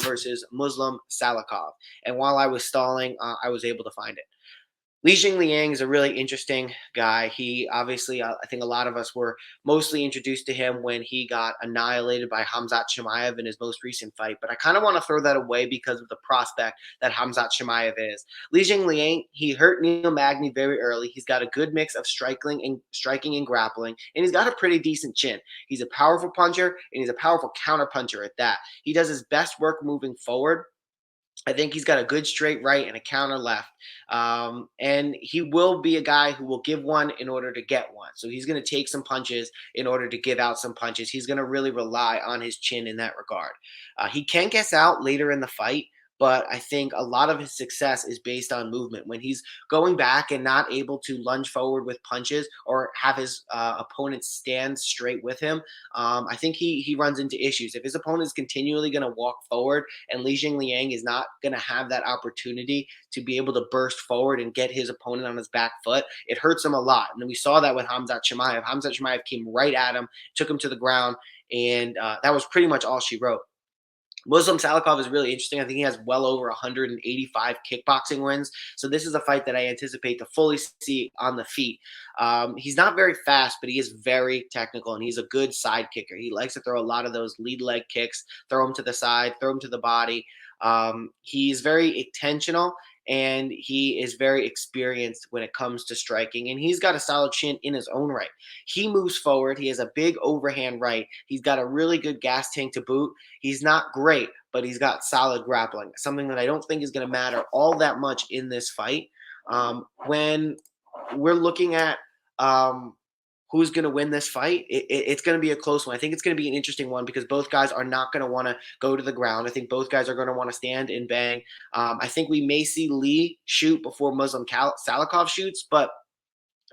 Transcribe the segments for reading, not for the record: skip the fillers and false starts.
versus Muslim Salikov. And while I was stalling, I was able to find it. Li Jingliang is a really interesting guy. He obviously, I think a lot of us were mostly introduced to him when he got annihilated by Khamzat Chimaev in his most recent fight. But I kind of want to throw that away because of the prospect that Khamzat Chimaev is. Li Jingliang, he hurt Neil Magny very early. He's got a good mix of striking and grappling, and he's got a pretty decent chin. He's a powerful puncher, and he's a powerful counter puncher at that. He does his best work moving forward. I think he's got a good straight right and a counter left. And he will be a guy who will give one in order to get one. So he's going to take some punches in order to give out some punches. He's going to really rely on his chin in that regard. He can get out later in the fight, but I think a lot of his success is based on movement. When he's going back and not able to lunge forward with punches or have his opponent stand straight with him, I think he runs into issues. If his opponent is continually going to walk forward and Li Jingliang is not going to have that opportunity to be able to burst forward and get his opponent on his back foot, it hurts him a lot. And we saw that with Khamzat Chimaev. Khamzat Chimaev came right at him, took him to the ground, and that was pretty much all she wrote. Muslim Salikov is really interesting. I think he has well over 185 kickboxing wins. So this is a fight that I anticipate to fully see on the feet. He's not very fast, but he is very technical, and he's a good side kicker. He likes to throw a lot of those lead leg kicks, throw him to the side, throw him to the body. He's very intentional, and he is very experienced when it comes to striking, and he's got a solid chin in his own right. He moves forward. He has a big overhand right. He's got a really good gas tank to boot. He's not great, but he's got solid grappling, something that I don't think is going to matter all that much in this fight. When we're looking at who's going to win this fight, it's going to be a close one. I think it's going to be an interesting one because both guys are not going to want to go to the ground. I think both guys are going to want to stand and bang. I think we may see Lee shoot before Muslim Salikov shoots, but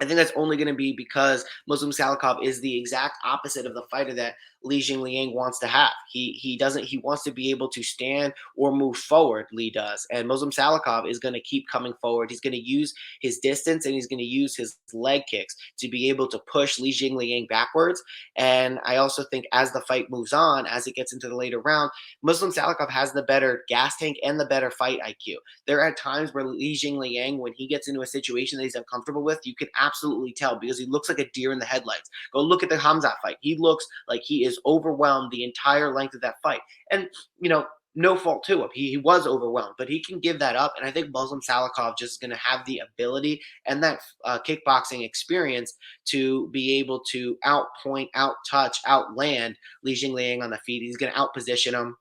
I think that's only going to be because Muslim Salikov is the exact opposite of the fighter that Li Jingliang wants to have. He wants to be able to stand or move forward, Li does. And Muslim Salikov is going to keep coming forward. He's going to use his distance and he's going to use his leg kicks to be able to push Li Jingliang backwards. And I also think as the fight moves on, as it gets into the later round, Muslim Salikov has the better gas tank and the better fight IQ. There are times where Li Jingliang, when he gets into a situation that he's uncomfortable with, you can absolutely tell because he looks like a deer in the headlights. Go look at the Khamzat fight. He looks like he is overwhelmed the entire length of that fight. And, no fault to him. He was overwhelmed, but he can give that up. And I think Muslim Salikov just is going to have the ability and that kickboxing experience to be able to outpoint, out-touch, outland Li Jingliang on the feet. He's going to outposition him.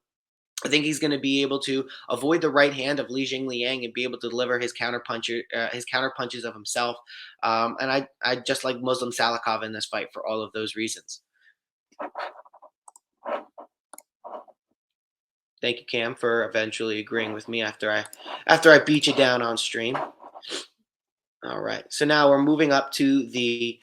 I think he's going to be able to avoid the right hand of Li Jingliang and be able to deliver his counter punches of himself. And I just like Muslim Salikov in this fight for all of those reasons. Thank you, Cam, for eventually agreeing with me after I beat you down on stream. All right, so now we're moving up to the